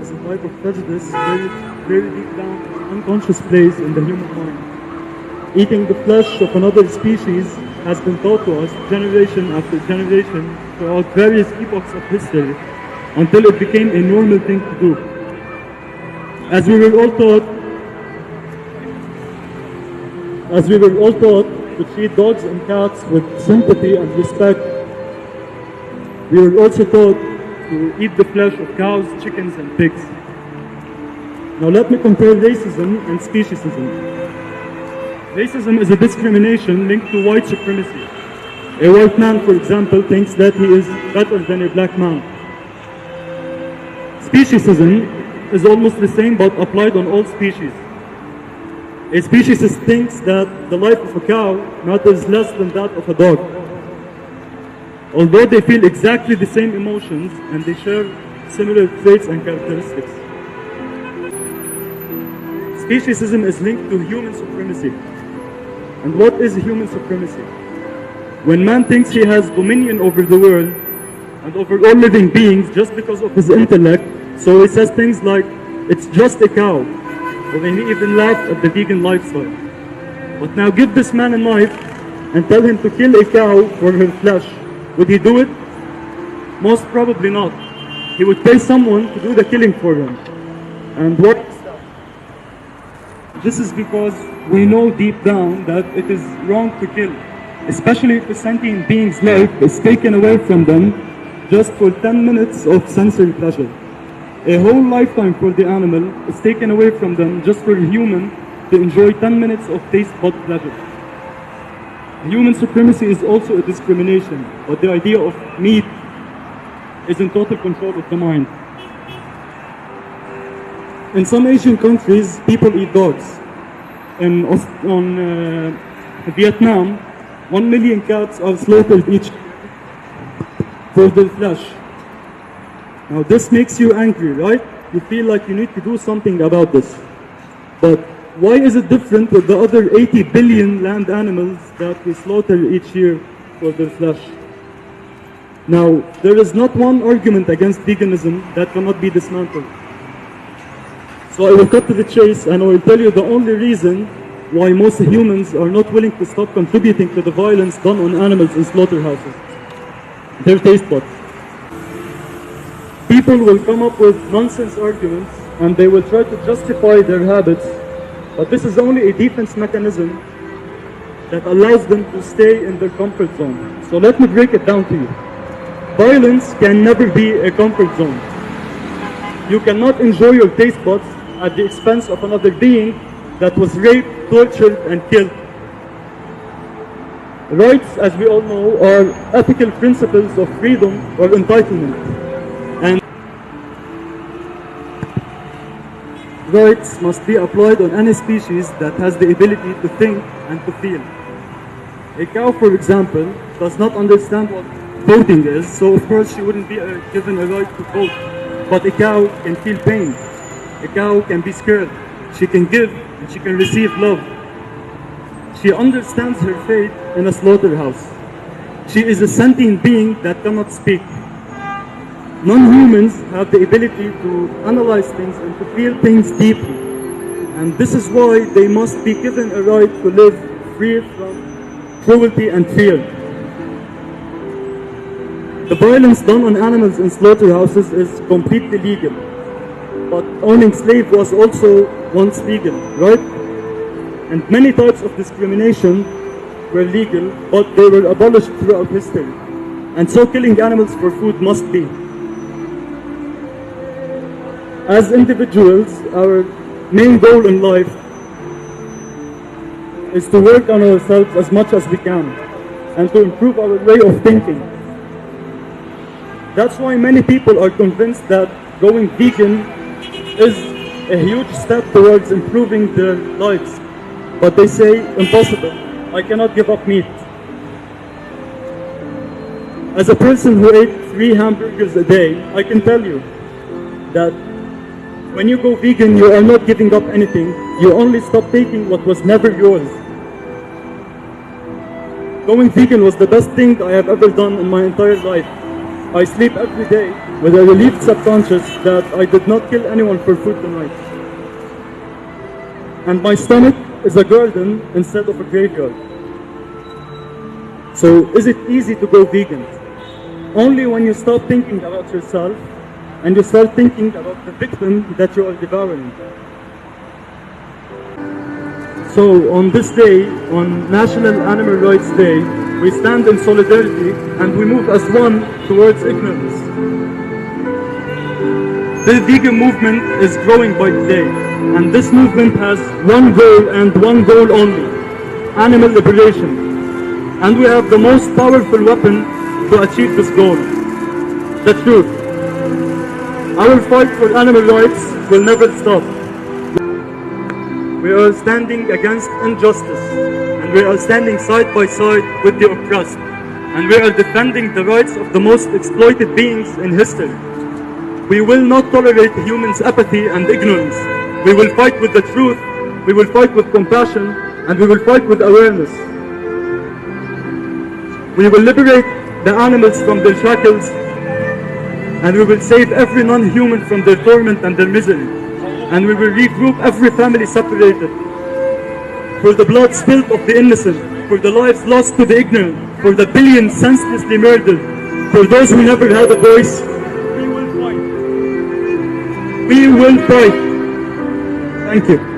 is a type of prejudice very, very deep down, unconscious place in the human mind. Eating the flesh of another species has been taught to us generation after generation throughout various epochs of history until it became a normal thing to do. As we were all taught to treat dogs and cats with sympathy and respect, we were also taught to eat the flesh of cows, chickens, and pigs. Now let me compare racism and speciesism. Racism is a discrimination linked to white supremacy. A white man, for example, thinks that he is better than a black man. Speciesism is almost the same but applied on all species. A speciesist thinks that the life of a cow matters less than that of a dog. Although they feel exactly the same emotions and they share similar traits and characteristics. Speciesism is linked to human supremacy. And what is human supremacy? When man thinks he has dominion over the world and over all living beings just because of his intellect, so he says things like, it's just a cow, or he even laughed at the vegan lifestyle. But now give this man a knife and tell him to kill a cow for her flesh. Would he do it? Most probably not. He would pay someone to do the killing for him. And what is that? This is because we know deep down that it is wrong to kill, especially if a sentient being's life is taken away from them just for 10 minutes of sensory pleasure. A whole lifetime for the animal is taken away from them just for a human to enjoy 10 minutes of taste bud pleasure. Human supremacy is also a discrimination, but the idea of meat is in total control of the mind. In some Asian countries, people eat dogs. In Vietnam, 1 million cats are slaughtered each year for their flesh. Now this makes you angry, right? You feel like you need to do something about this. But why is it different with the other 80 billion land animals that we slaughter each year for their flesh? Now, there is not one argument against veganism that cannot be dismantled. So I will cut to the chase and I will tell you the only reason why most humans are not willing to stop contributing to the violence done on animals in slaughterhouses. Their taste buds. People will come up with nonsense arguments and they will try to justify their habits, but this is only a defense mechanism that allows them to stay in their comfort zone. So let me break it down to you. Violence can never be a comfort zone. You cannot enjoy your taste buds at the expense of another being that was raped, tortured, and killed. Rights, as we all know, are ethical principles of freedom or entitlement. And rights must be applied on any species that has the ability to think and to feel. A cow, for example, does not understand what voting is, so of course she wouldn't be given a right to vote. But a cow can feel pain. A cow can be scared. She can give and she can receive love. She understands her fate in a slaughterhouse. She is a sentient being that cannot speak. Non-humans have the ability to analyze things and to feel things deeply. And this is why they must be given a right to live free from cruelty and fear. The violence done on animals in slaughterhouses is completely legal. But owning slaves was also once legal, right? And many types of discrimination were legal, but they were abolished throughout history. And so killing animals for food must be. As individuals, our main goal in life is to work on ourselves as much as we can and to improve our way of thinking. That's why many people are convinced that going vegan is a huge step towards improving their lives. But they say, impossible, I cannot give up meat. As a person who ate 3 hamburgers a day, I can tell you that when you go vegan, you are not giving up anything. You only stop taking what was never yours. Going vegan was the best thing I have ever done in my entire life. I sleep every day with a relieved subconscious that I did not kill anyone for food tonight. And my stomach is a garden instead of a graveyard. So is it easy to go vegan? Only when you stop thinking about yourself and you start thinking about the victim that you are devouring. So on this day, on National Animal Rights Day, we stand in solidarity and we move as one towards ignorance. The vegan movement is growing by the day, and this movement has one goal and one goal only: animal liberation. And we have the most powerful weapon to achieve this goal: the truth. Our fight for animal rights will never stop. We are standing against injustice, and we are standing side by side with the oppressed, and we are defending the rights of the most exploited beings in history. We will not tolerate humans' apathy and ignorance. We will fight with the truth, we will fight with compassion, and we will fight with awareness. We will liberate the animals from their shackles, and we will save every non-human from their torment and their misery. And we will regroup every family separated. For the blood spilled of the innocent, for the lives lost to the ignorant, for the billions senselessly murdered, for those who never had a voice, we will fight. We will fight. Thank you.